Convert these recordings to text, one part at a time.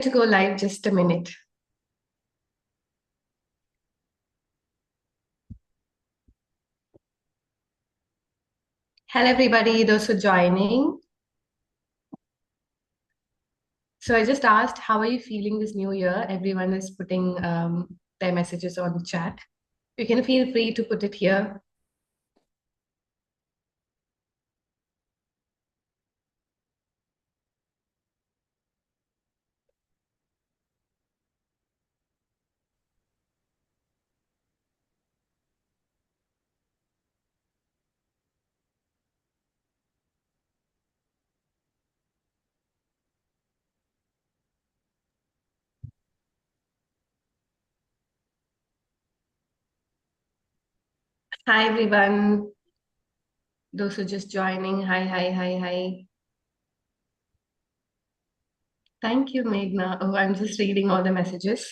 To go live just a minute. Hello, everybody, those who are joining. So I just asked, how are you feeling this new year? Everyone is putting their messages on the chat. You can feel free to put it here. Hi, everyone. Those who are just joining. Hi, hi, hi, hi. Thank you, Meghna. Oh, I'm just reading all the messages.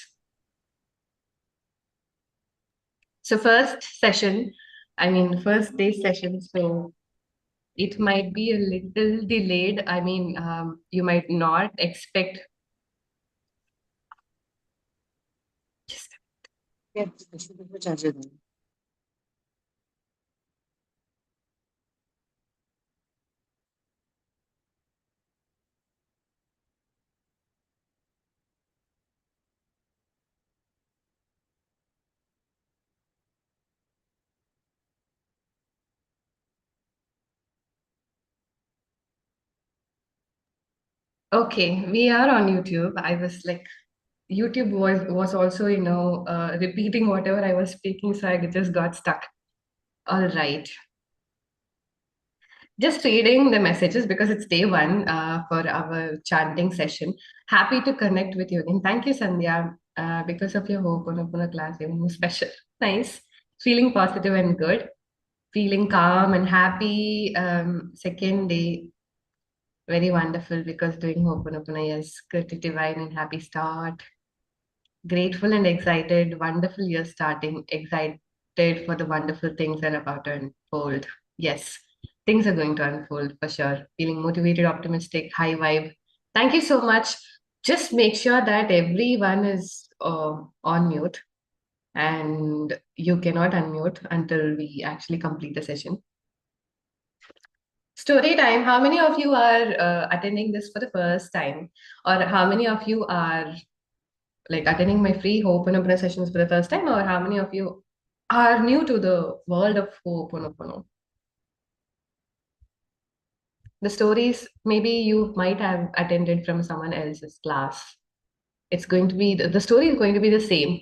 So first day session. So it might be a little delayed. You might not expect. Just Okay, we are on YouTube. I was like, YouTube was also, repeating whatever I was speaking, so I just got stuck. All right. Just reading the messages because it's day one for our chanting session. Happy to connect with you again. Thank you, Sandhya, because of your Ho'oponopono class, even more special. Nice. Feeling positive and good. Feeling calm and happy. Second day, very wonderful because doing Ho'oponopono is good, divine and happy start. Grateful and excited, wonderful year starting, excited for the wonderful things that are about to unfold. Yes, things are going to unfold for sure. Feeling motivated, optimistic, high vibe. Thank you so much. Just make sure that everyone is on mute and you cannot unmute until we actually complete the session. Story time. How many of you are attending this for the first time? Or how many of you are like attending my free Ho'oponopono sessions for the first time, or how many of you are new to the world of Ho'oponopono? The stories, maybe you might have attended from someone else's class. It's going to be the story is going to be the same,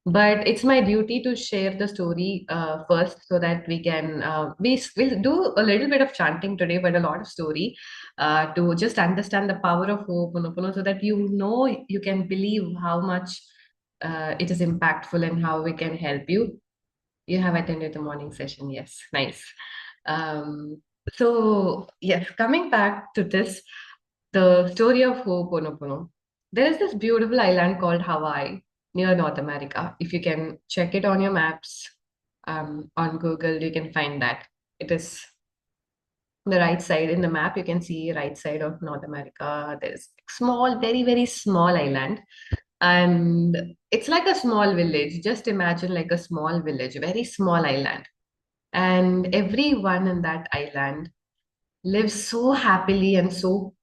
but it's my duty to share the story first so that we can we'll do a little bit of chanting today, but a lot of story to just understand the power of Ho'oponopono so that you can believe how much it is impactful and how we can help you. You have attended the morning session, yes, nice. um, so yes, coming back to this, the story of Ho'oponopono. There is this beautiful island called Hawaii near North America. If you can check it on your maps, on Google, you can find that. It is the right side in the map. You can see right side of North America. There's small, very, very small island. And it's like a small village. Just imagine like a small village, very small island. And everyone in that island lives so happily and so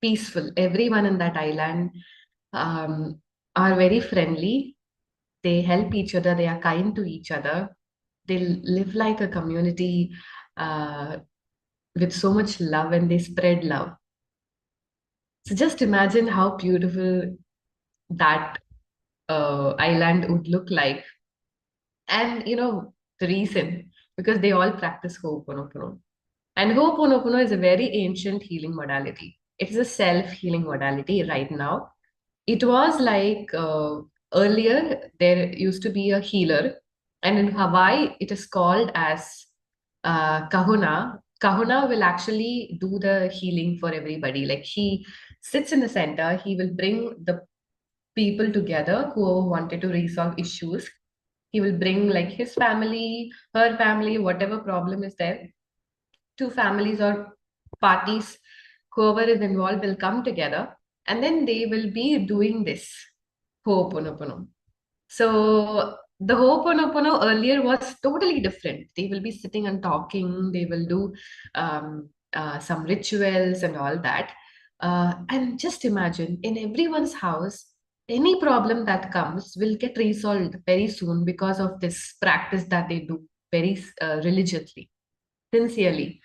peaceful. Everyone in that island um, are very friendly. They help each other. They are kind to each other. They live like a community uh, with so much love and they spread love. So just imagine how beautiful that island would look like. And the reason, because they all practice Ho'oponopono. And Ho'oponopono is a very ancient healing modality. It is a self-healing modality right now. It was like earlier, there used to be a healer, and in Hawaii, it is called as Kahuna. Kahuna will actually do the healing for everybody. Like he sits in the center, he will bring the people together who wanted to resolve issues. He will bring like his family, her family, whatever problem is there. Two families or parties, whoever is involved will come together and then they will be doing this Ho'oponopono. So the Ho'oponopono earlier was totally different. They will be sitting and talking. They will do some rituals and all that. And just imagine, in everyone's house, any problem that comes will get resolved very soon because of this practice that they do very religiously, sincerely.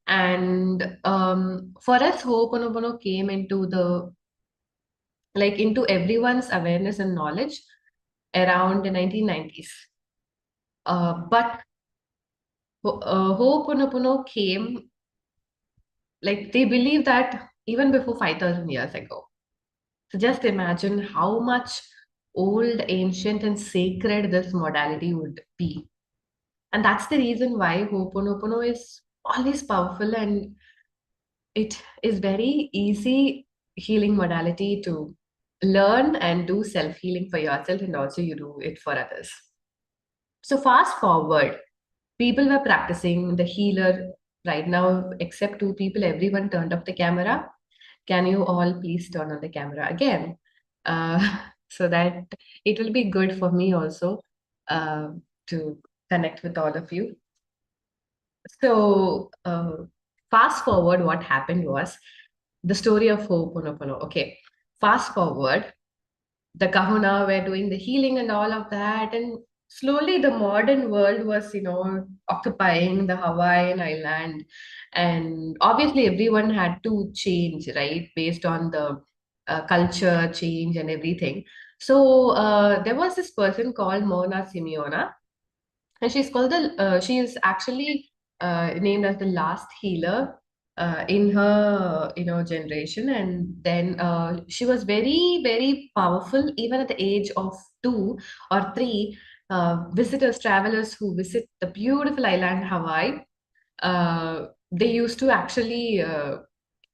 And for us, Ho'oponopono came into into everyone's awareness and knowledge around the 1990s. But Ho'oponopono came, like they believe that even before 5,000 years ago. So just imagine how much old, ancient, and sacred this modality would be. And that's the reason why Ho'oponopono is always powerful, and it is very easy healing modality to learn and do self-healing for yourself, and also you do it for others. So fast forward, people were practicing the healer right now, except two people. Everyone turned off the camera. Can you all please turn on the camera again? So that it will be good for me also uh, to connect with all of you. So, fast forward, what happened was the story of Ho'oponopono. Okay, fast forward, the kahuna were doing the healing and all of that, and slowly the modern world was, occupying the Hawaiian island, and obviously everyone had to change, right, based on the culture change and everything. So there was this person called Mona Simeona, and she is actually named as the last healer in her generation. And then she was very very powerful even at the age of 2 or 3. Visitors, travelers who visit the beautiful island Hawaii, they used to actually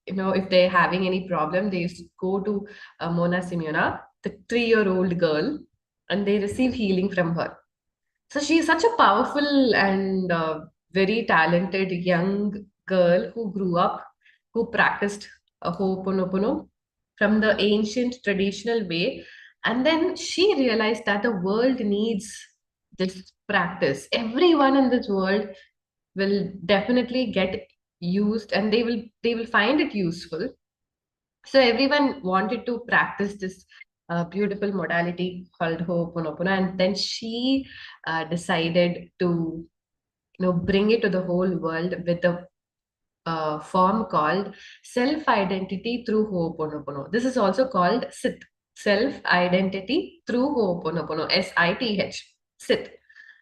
if they're having any problem, they used to go to Mona Simeona, the 3-year-old girl, and they receive healing from her. So she's such a powerful and very talented young girl who grew up, who practiced a Ho'oponopono from the ancient traditional way. And then she realized that the world needs this practice. Everyone in this world will definitely get used, and they will find it useful. So everyone wanted to practice this beautiful modality called Ho'oponopono, and then she decided to bring it to the whole world with a form called self identity through Ho'oponopono. This is also called SIT, self identity through Ho'oponopono, SITH, SIT.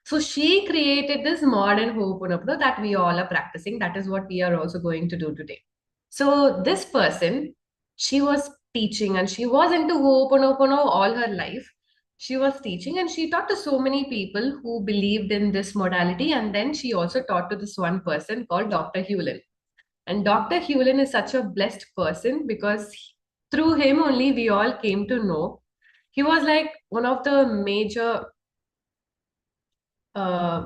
So she created this modern Ho'oponopono that we all are practicing. That is what we are also going to do today. So this person, she was teaching, and she was into Ho'oponopono all her life. She was teaching and she taught to so many people who believed in this modality. And then she also taught to this one person called Dr. Hewlin. And Dr. Hewlin is such a blessed person because through him only we all came to know. He was like one of the major, uh,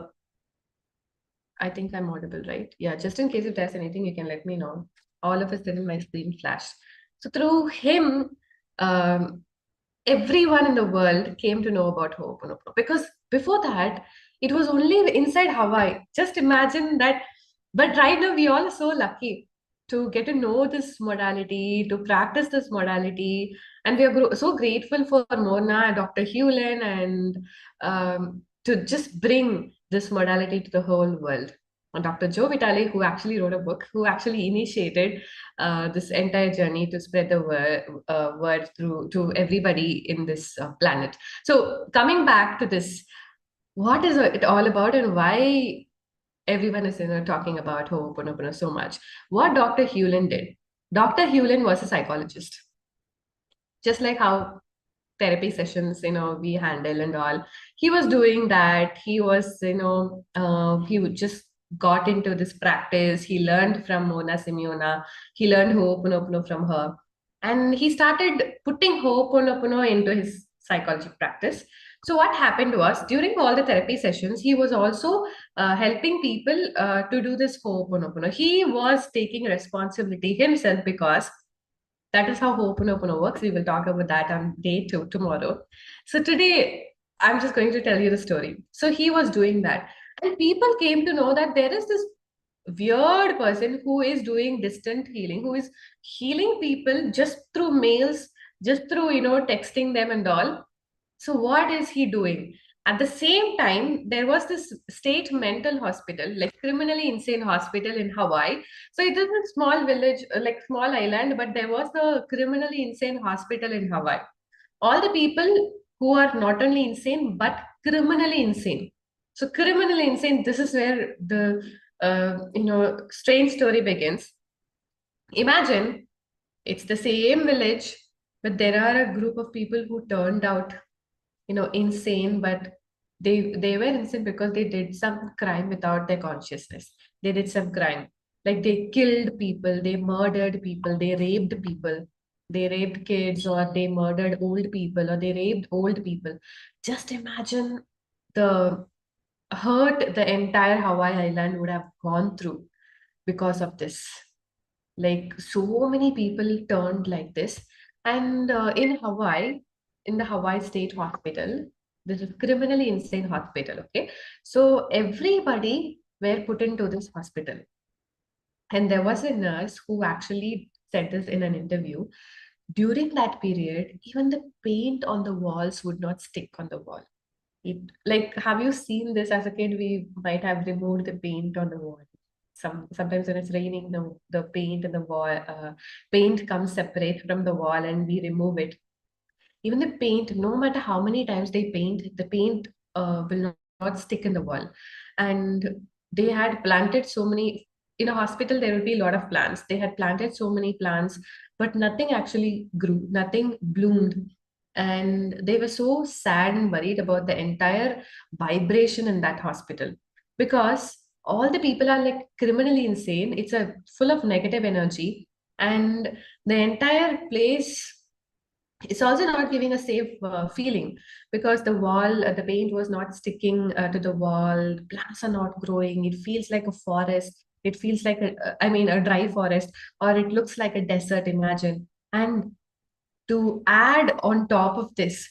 I think I'm audible, right? Yeah, just in case if there's anything, you can let me know. All of a sudden, my screen flashed. So through him, um, everyone in the world came to know about Ho'oponopono, because before that, it was only inside Hawaii. Just imagine that. But right now, we all are so lucky to get to know this modality, to practice this modality. And we are so grateful for Mona, Dr. Hewlin, and to just bring this modality to the whole world. And Dr. Joe Vitale, who actually wrote a book, who actually initiated this entire journey to spread the word through to everybody in this planet. So coming back to this, what is it all about, and why everyone is talking about Ho'oponopono so much? What Dr. Hewlin did. Dr. Hewlin was a psychologist, just like how therapy sessions we handle and all. He was doing that. He was he would just got into this practice. He learned from Mona Simeona. He learned Ho'oponopono from her, and he started putting Ho'oponopono into his psychology practice. So what happened was, during all the therapy sessions, he was also helping people to do this Ho'oponopono. He was taking responsibility himself, because That is how Ho'oponopono works. We will talk about that on day two tomorrow. So today, I'm just going to tell you the story. So he was doing that, and people came to know that there is this weird person who is doing distant healing, who is healing people just through mails, just through texting them and all. So what is he doing? At the same time, there was this state mental hospital, like criminally insane hospital in Hawaii. So it is a small village, like small island, but there was a criminally insane hospital in Hawaii. All the people who are not only insane but criminally insane. So criminally insane. This is where the strange story begins. Imagine it's the same village, but there are a group of people who turned out insane, but they were insane because they did some crime without their consciousness. They did some crime, like they killed people, they murdered people, they raped people, they raped kids, or they murdered old people, or they raped old people. Just imagine the hurt the entire Hawaii island would have gone through because of this. Like so many people turned like this. And in Hawaii, in the Hawaii State Hospital, this is criminally insane hospital. Okay, so everybody were put into this hospital, and there was a nurse who actually said this in an interview. During that period, even the paint on the walls would not stick on the wall. Like, have you seen this as a kid? We might have removed the paint on the wall. Sometimes when it's raining, the paint and the wall paint comes separate from the wall, and we remove it. Even the paint, no matter how many times they paint, the paint will not stick in the wall. And they had planted so many, in a hospital, there will be a lot of plants. They had planted so many plants, but nothing actually grew, nothing bloomed. And they were so sad and worried about the entire vibration in that hospital, because all the people are like criminally insane. It's a full of negative energy, and the entire place, it's also not giving a safe feeling, because the wall, the paint was not sticking to the wall, plants are not growing, it feels like a forest, it feels like I mean a dry forest, or it looks like a desert, imagine. And to add on top of this,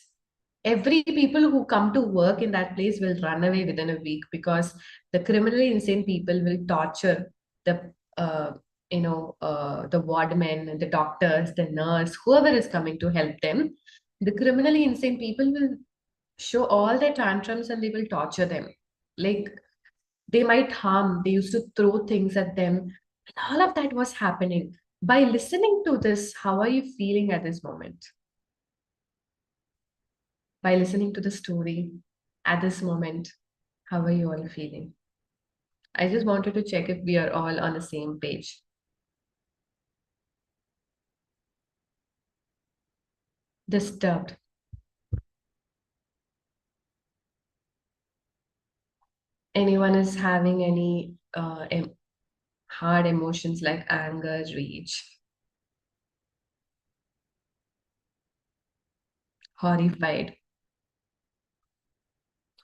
every people who come to work in that place will run away within a week, because the criminally insane people will torture the the wardmen, the doctors, the nurse, whoever is coming to help them. The criminally insane people will show all their tantrums, and they will torture them. Like, they might harm, they used to throw things at them, and all of that was happening. By listening to this, how are you feeling at this moment? By listening to the story at this moment, how are you all feeling? I just wanted to check if we are all on the same page. Disturbed. Anyone is having any hard emotions like anger, rage, horrified,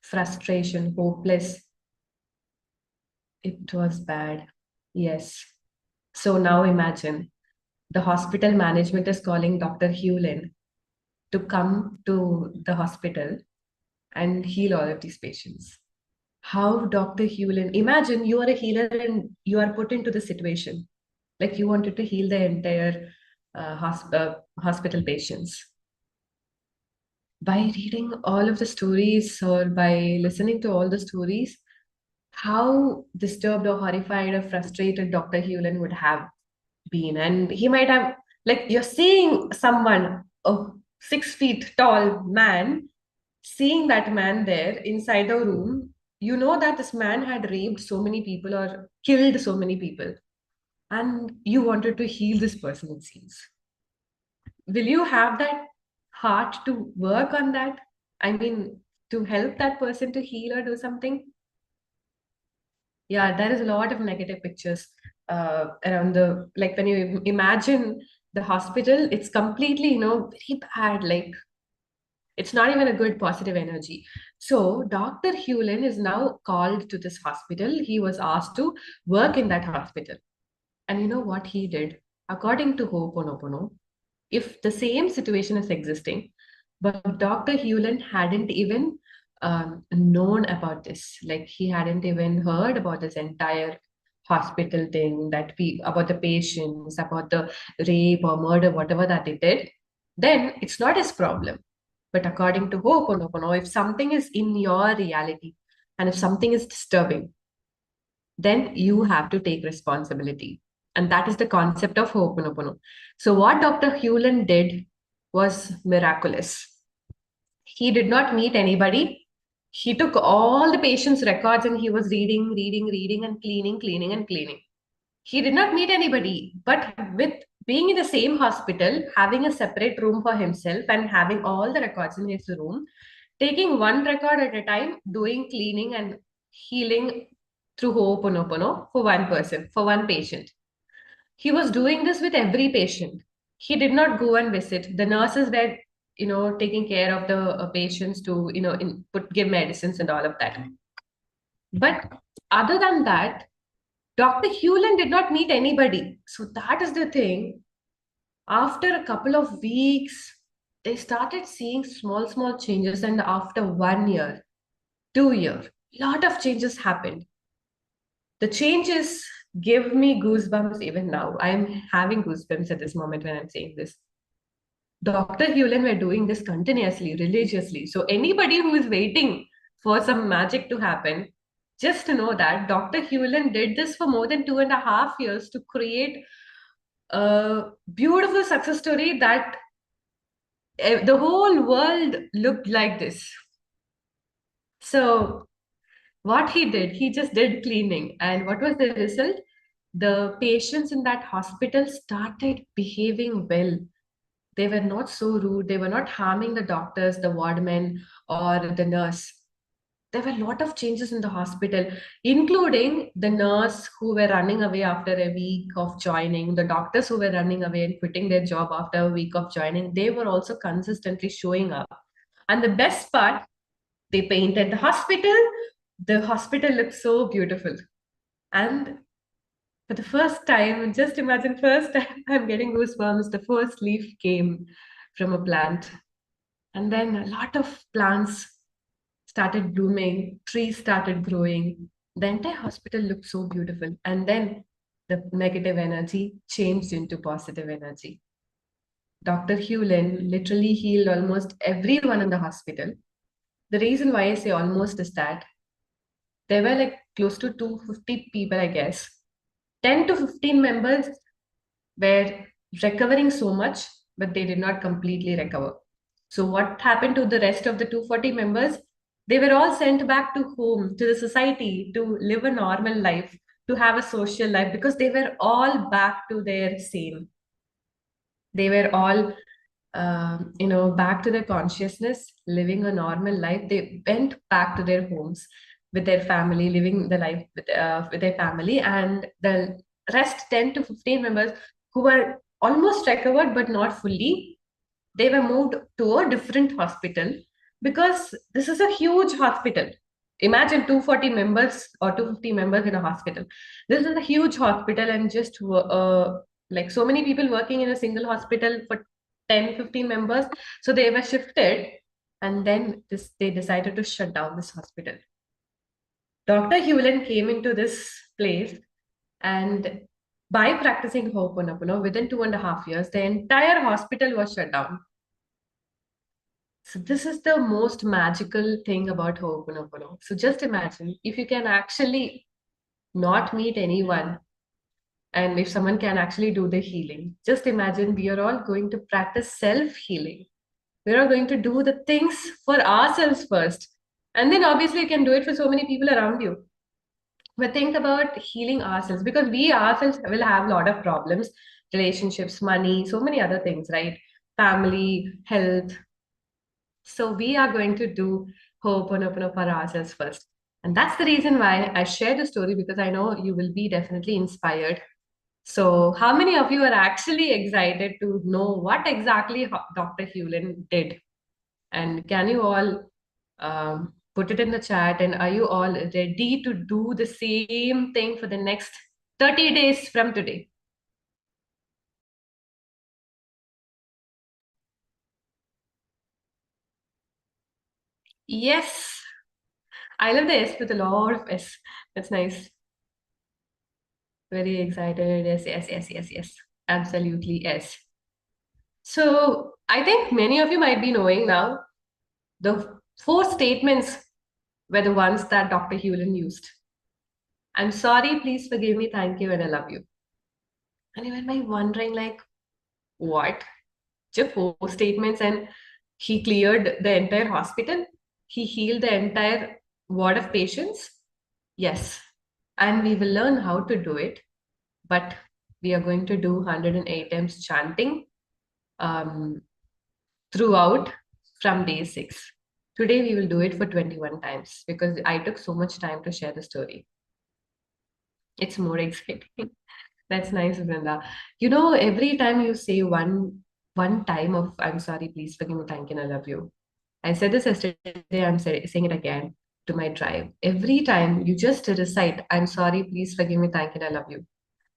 frustration, hopeless? It was bad. Yes. So now imagine the hospital management is calling Dr. Hewlin to come to the hospital and heal all of these patients. How Dr. Hewlin, imagine you are a healer and you are put into the situation. Like you wanted to heal the entire hospital patients. By reading all of the stories or by listening to all the stories, how disturbed or horrified or frustrated Dr. Hewlin would have been. And he might have, like, you're seeing someone, a 6 feet tall man, seeing that man there inside a room, you know that this man had raped so many people or killed so many people, and you wanted to heal this person, it seems. Will you have that heart to work on that? I mean, to help that person to heal or do something? Yeah, there is a lot of negative pictures around the, like when you imagine the hospital, it's completely, very bad. Like, it's not even a good positive energy. So Dr. Hewlin is now called to this hospital. He was asked to work in that hospital. And you know what he did? According to Ho'oponopono, if the same situation is existing, but Dr. Hewland hadn't even known about this. Like he hadn't even heard about this entire hospital thing that we about the patients, about the rape or murder, whatever that they did, then it's not his problem. But according to Ho'oponopono, if something is in your reality and if something is disturbing, then you have to take responsibility. And that is the concept of Ho'oponopono. So, what Dr. Hewlin did was miraculous. He did not meet anybody. He took all the patients' records and he was reading, reading, reading, and cleaning, cleaning, and cleaning. He did not meet anybody, but with being in the same hospital, having a separate room for himself, and having all the records in his room, taking one record at a time, doing cleaning and healing through Ho'oponopono for one person, for one patient. He was doing this with every patient. He did not go and visit. The nurses were, taking care of the patients to, give medicines and all of that. But other than that, Dr. Hewlin did not meet anybody. So that is the thing. After a couple of weeks, they started seeing small, small changes. And after 1 year, 2 year, lot of changes happened. The changes give me goosebumps even now. I'm having goosebumps at this moment when I'm saying this. Dr. Hewlin were doing this continuously, religiously. So anybody who is waiting for some magic to happen, just to know that Dr. Hewlin did this for more than 2.5 years to create a beautiful success story that the whole world looked like this. So what he did, he just did cleaning. And what was the result? The patients in that hospital started behaving well. They were not so rude. They were not harming the doctors, the wardmen, or the nurse. There were a lot of changes in the hospital, including the nurse who were running away after a week of joining, the doctors who were running away and quitting their job after a week of joining. They were also consistently showing up. And the best part, they painted the hospital. The hospital looked so beautiful. And for the first time, just imagine, first time I'm getting goosebumps, the first leaf came from a plant. And then a lot of plants started blooming, trees started growing. The entire hospital looked so beautiful. And then the negative energy changed into positive energy. Dr. Hewlin literally healed almost everyone in the hospital. The reason why I say almost is that there were like close to 250 people, I guess. 10 to 15 members were recovering so much, but they did not completely recover. So, what happened to the rest of the 240 members? They were all sent back to home, to the society, to live a normal life, to have a social life, because they were all back to their same. They were all, back to their consciousness, living a normal life. They went back to their homes with their family, living the life with their family, and the rest 10 to 15 members who were almost recovered but not fully, they were moved to a different hospital because this is a huge hospital. Imagine 240 members or 250 members in a hospital. This is a huge hospital, and just like so many people working in a single hospital for 10, 15 members. So they were shifted, and then they decided to shut down this hospital. Dr. Hewlin came into this place, and by practicing Ho'oponopono, within 2.5 years, the entire hospital was shut down. So this is the most magical thing about Ho'oponopono. So just imagine if you can actually not meet anyone, and if someone can actually do the healing. Just imagine we are all going to practice self-healing. We're all going to do the things for ourselves first. And then obviously you can do it for so many people around you. But think about healing ourselves, because we ourselves will have a lot of problems, relationships, money, so many other things, right? Family, health, so we are going to do Ho'oponopono for ourselves first. And that's the reason why I share the story, because I know you will be definitely inspired. So how many of you are actually excited to know what exactly Dr. Hewlin did? And can you all put it in the chat? And are you all ready to do the same thing for the next 30 days from today? Yes. I love the S with a lot of S. That's nice. Very excited. Yes, yes, yes, yes, yes. Absolutely, yes. So I think many of you might be knowing now the four statements were the ones that Dr. Hewlin used. I'm sorry, please forgive me, thank you, and I love you. And you might be wondering, like, what? Just four statements, and he cleared the entire hospital? He healed the entire ward of patients? Yes. And we will learn how to do it, but we are going to do 108 times chanting um, throughout from day 6. Today we will do it for 21 times because I took so much time to share the story. It's more exciting. That's nice, Brenda. You know, every time you say one time of I'm sorry, please forgive me, thank you, and I love you. I said this yesterday, saying it again to my tribe. Every time you just recite, I'm sorry, please forgive me, thank you, and I love you.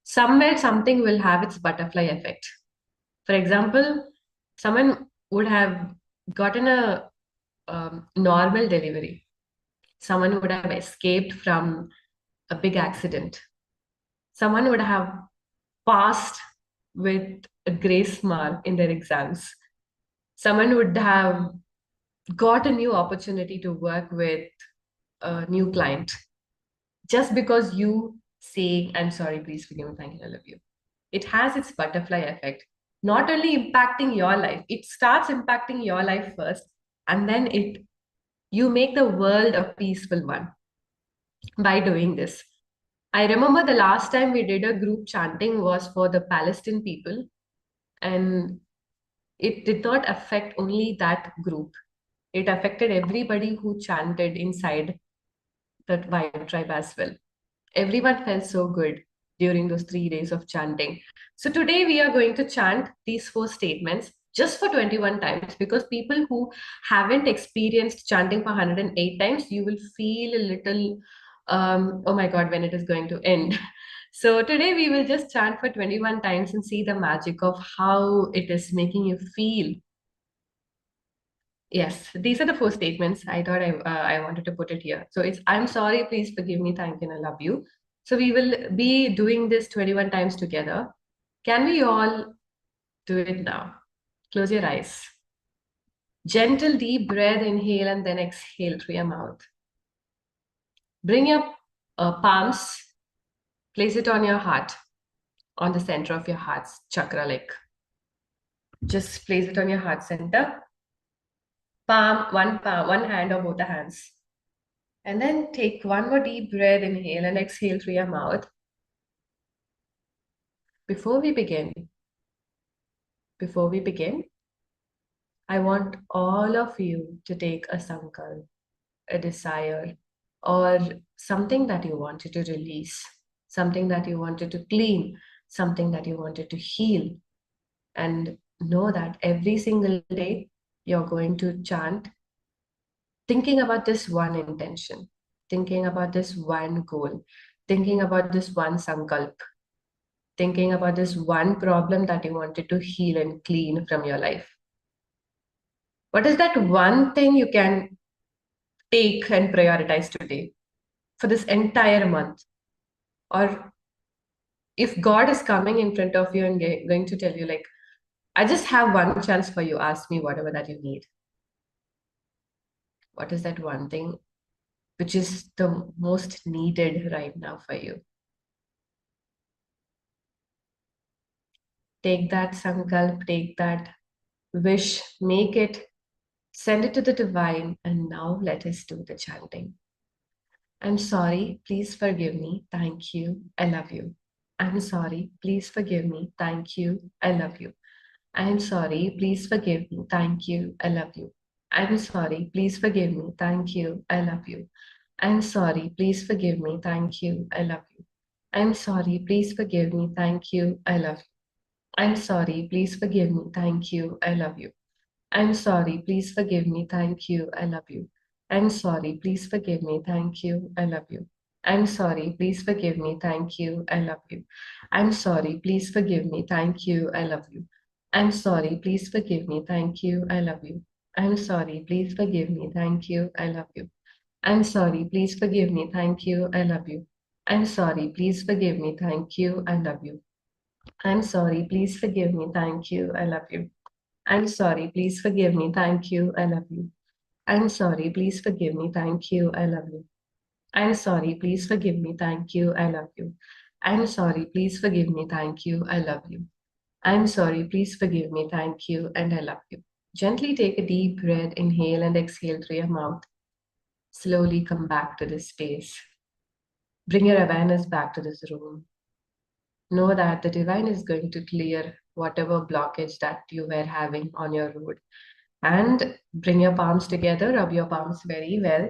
Somewhere something will have its butterfly effect. For example, someone would have gotten a normal delivery. Someone would have escaped from a big accident. Someone would have passed with a grace mark in their exams. Someone would have got a new opportunity to work with a new client just because you say, I'm sorry, please forgive me, thank you, I love you. It has its butterfly effect, not only impacting your life, it starts impacting your life first, and then you make the world a peaceful one by doing this. I remember the last time we did a group chanting was for the Palestinian people, and it did not affect only that group. It affected everybody who chanted inside that vibe tribe as well. Everyone felt so good during those 3 days of chanting. So today we are going to chant these four statements just for 21 times because people who haven't experienced chanting for 108 times, you will feel a little, oh my God, when it is going to end. So today we will just chant for 21 times and see the magic of how it is making you feel. Yes, these are the four statements. I thought I wanted to put it here. So it's I'm sorry, please forgive me, thank you, and I love you. So we will be doing this 21 times together. Can we all do it now? Close your eyes. Gentle, deep breath, inhale and then exhale through your mouth. Bring your palms, place it on your heart, on the center of your heart's chakra, like just place it on your heart center. Palm, one hand or both the hands. And then take one more deep breath, inhale and exhale through your mouth. Before we begin, before we begin, I want all of you to take a sankalp, a desire, or something that you wanted to release, something that you wanted to clean, something that you wanted to heal. And know that every single day you're going to chant thinking about this one intention, thinking about this one goal, thinking about this one sankalp, thinking about this one problem that you wanted to heal and clean from your life. What is that one thing you can take and prioritize today for this entire month? Or if God is coming in front of you and going to tell you, like, I just have one chance for you, ask me whatever that you need. What is that one thing which is the most needed right now for you? Take that sankalp, take that wish, make it, send it to the divine, and now let us do the chanting. I'm sorry, please forgive me. Thank you. I love you. I'm sorry, please forgive me. Thank you. I love you. I'm sorry, please forgive me. Thank you. I love you. I'm sorry, please forgive me. Thank you. I love you. I'm sorry, please forgive me. Thank you. I love you. I'm sorry, please forgive me. Thank you. I love you. I'm sorry, please forgive me. Thank you. I love you. I'm sorry, please forgive me. Thank you. I love you. I'm sorry, please forgive me. Thank you. I love you. I'm sorry, please forgive me. Thank you. I love you. I'm sorry, please forgive me. Thank you. I love you. I'm sorry, please forgive me. Thank you. I love you. I'm sorry, please forgive me. Thank you. I love you. I'm sorry, please forgive me. Thank you. I love you. I'm sorry, please forgive me. Thank you. I love you. I'm sorry, please forgive me. Thank you. I love you. I'm sorry, please forgive me. Thank you. I love you. I'm sorry, please forgive me. Thank you. I love you. I'm sorry, please forgive me. Thank you. I love you. I'm sorry, please forgive me. Thank you. I love you. I'm sorry, please forgive me. Thank you. And I love you. Gently take a deep breath, inhale and exhale through your mouth. Slowly come back to this space. Bring your awareness back to this room. Know that the divine is going to clear whatever blockage that you were having on your road. And bring your palms together, rub your palms very well,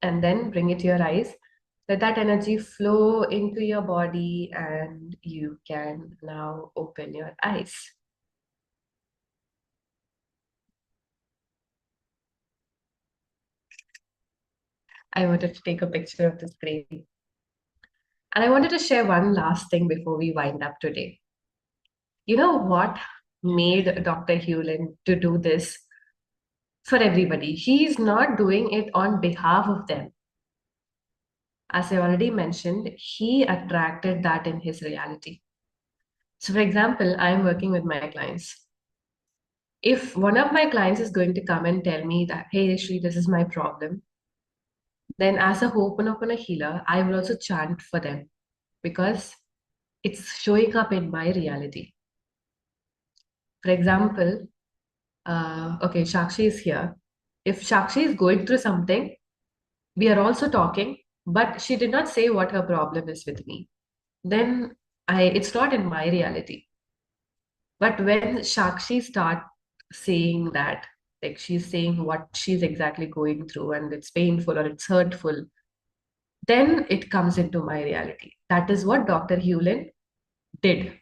and then bring it to your eyes. Let that energy flow into your body, and you can now open your eyes. I wanted to take a picture of the screen. And I wanted to share one last thing before we wind up today. You know what made Dr. Hewlin to do this for everybody? He's not doing it on behalf of them. As I already mentioned, he attracted that in his reality. So, for example, I'm working with my clients. If one of my clients is going to come and tell me that, hey, Shri, this is my problem, then as a Ho'oponopono healer, I will also chant for them because it's showing up in my reality. For example, okay, Shakshi is here. If Shakshi is going through something, we are also talking, but she did not say what her problem is with me. Then it's not in my reality. But when Shakshi start saying that, like she's saying what she's exactly going through and it's painful or it's hurtful, then it comes into my reality. That is what Dr. Hewlin did.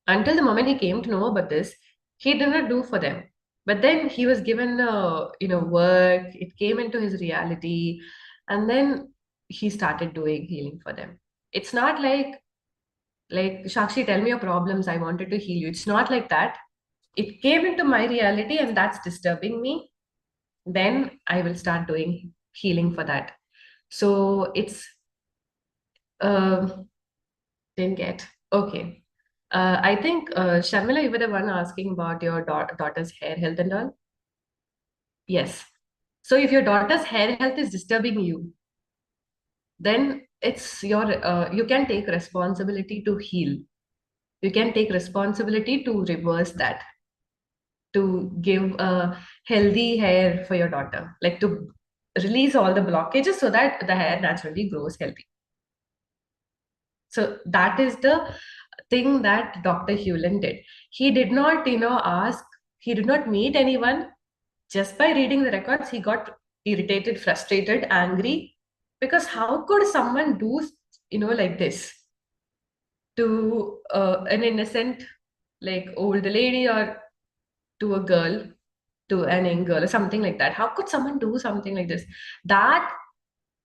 Until the moment he came to know about this, he did not do for them. But then he was given, work. It came into his reality, and then he started doing healing for them. It's not like Shakshi, tell me your problems. I wanted to heal you. It's not like that. It came into my reality, and that's disturbing me. Then I will start doing healing for that. So it's didn't get okay. I think Sharmila, you were the one asking about your daughter's hair health and all. Yes. So if your daughter's hair health is disturbing you, then it's you can take responsibility to heal. You can take responsibility to reverse that, to give a healthy hair for your daughter, like to release all the blockages so that the hair naturally grows healthy. So that is the thing that Dr. Hewlin did. He did not, he did not meet anyone. Just by reading the records, he got irritated, frustrated, angry. Because how could someone do, like this to an innocent, like old lady, or to a girl, to an young girl, or something like that? How could someone do something like this? That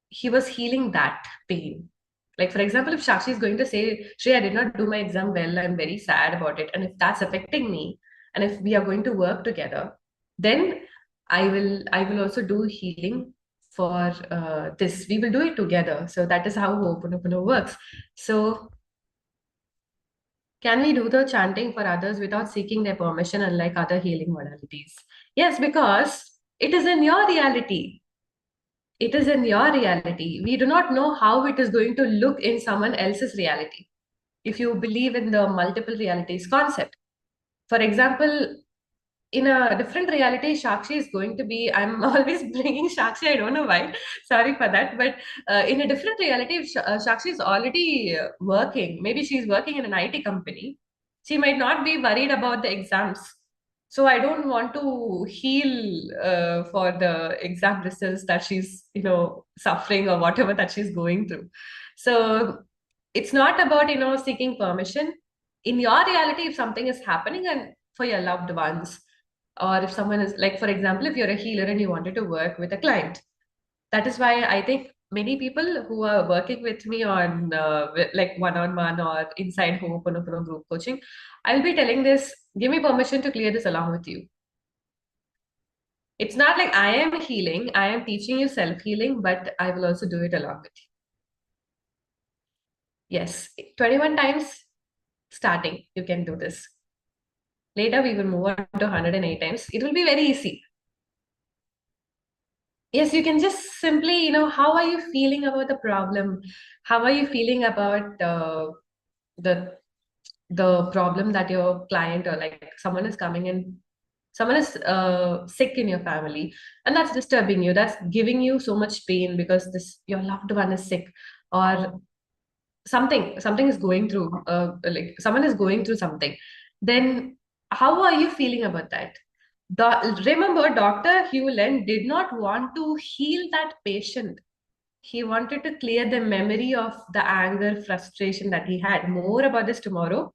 he was healing that pain. Like, for example, if Shakshi is going to say, Shri, I did not do my exam well, I'm very sad about it. And if that's affecting me, and if we are going to work together, then I will also do healing for this. We will do it together. So that is how Ho'oponopono works. So can we do the chanting for others without seeking their permission, unlike other healing modalities? Yes, because it is in your reality. It is in your reality. We do not know how it is going to look in someone else's reality. If you believe in the multiple realities concept, for example, in a different reality, Shakshi is going to be. I'm always bringing Shakshi. I don't know why. Sorry for that. But in a different reality, if Shakshi is already working, maybe she's working in an IT company, she might not be worried about the exams. So I don't want to heal for the exam results that she's, suffering or whatever that she's going through. So it's not about, seeking permission. In your reality, if something is happening and for your loved ones, or if someone is like, for example, if you're a healer and you wanted to work with a client, that is why I think many people who are working with me on like one-on-one or inside Ho'oponopono group coaching, I'll be telling this, give me permission to clear this along with you. It's not like I am healing, I am teaching you self-healing, but I will also do it along with you. Yes, 21 times starting, you can do this. Later, we will move on to 108 times. It will be very easy. Yes, you can just simply, how are you feeling about the problem? How are you feeling about the the problem that your client or like someone is coming in, someone is sick in your family, and that's disturbing you. That's giving you so much pain because this your loved one is sick, or something is going through, like someone is going through something. Then how are you feeling about that? Remember, Dr. Hewlett did not want to heal that patient. He wanted to clear the memory of the anger, frustration that he had. More about this tomorrow.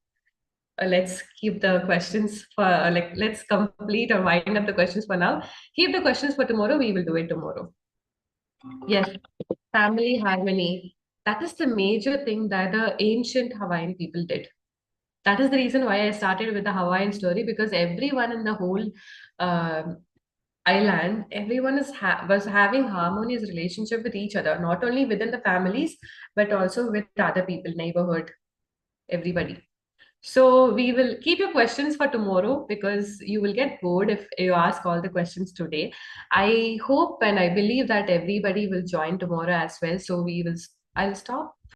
Let's keep the questions for like let's complete or wind up the questions for now. Keep the questions for tomorrow. We will do it tomorrow. Yes, family harmony. That is the major thing that the ancient Hawaiian people did. That is the reason why I started with the Hawaiian story, because everyone in the whole um island, everyone was having harmonious relationship with each other, not only within the families, but also with other people, neighborhood, everybody. So we will keep your questions for tomorrow because you will get bored if you ask all the questions today. I hope and I believe that everybody will join tomorrow as well. So I'll stop